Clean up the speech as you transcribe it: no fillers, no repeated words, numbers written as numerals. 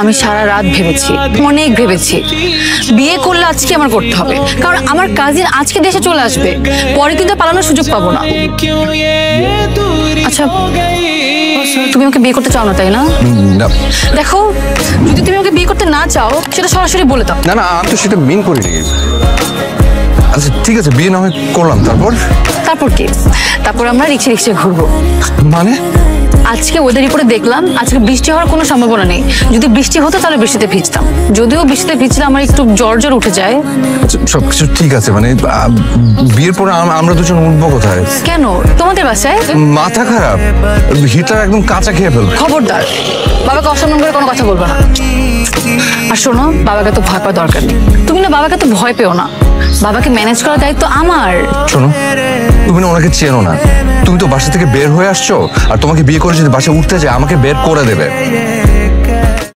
আমি সারা রাত ভেবেছি, অনেক ভেবেছি। বিয়ে করলে আজকে আমার করতে হবে, কারণ আমার কাজিন আজকে দেশে চলে আসবে, পরে কিন্তু পালানোর সুযোগ পাবো না। আচ্ছা, তুমি আমাকে বিয়ে করতে চাও না, তাই না? দেখো, যদি তুমি আমাকে বিয়ে করতে না চাও সেটা সরাসরি বলে দাও। না না, আমি তো সেটা মেন করিনি। আচ্ছা ঠিক আছে, বিয়ে না হয় করলাম, তারপর কি? তারপর আমরা রিক্সা রিক্সায় ঘুরবো। মানে আজকে ওয়েদার রিপোর্টে দেখলাম আজকে বৃষ্টি হওয়ার কোনো সম্ভাবনা নেই। যদি বৃষ্টি হতো তাহলে বৃষ্টিতে ভিজতাম, যদিও বৃষ্টিতে ভিজলে আমার একটু জ্বর জ্বর উঠে যায়। সবকিছু ঠিক আছে, মানে বিয়ের পর আমরা দুজন উঠবো কোথায়? কেন, তোমাদের বাসায়? মাথা খারাপ, হিটার একদম কাঁচা খেয়ে ফেলবো। খবরদার, বাবাকে অসম্মান করে কোনো কথা বলবো না। আর শোনো, বাবাকে তো ভয় পাওয়ার দরকার নেই। তুমি না বাবাকে তো ভয় পেও না, বাবাকে ম্যানেজ করার দায়িত্ব আমার। শোনো, তুমি না ওনাকে চেনো না, তুমি তো বাসা থেকে বের হয়ে আসছো, আর তোমাকে বিয়ে করে যদি বাসায় উঠতে যায় আমাকে বের করে দেবে।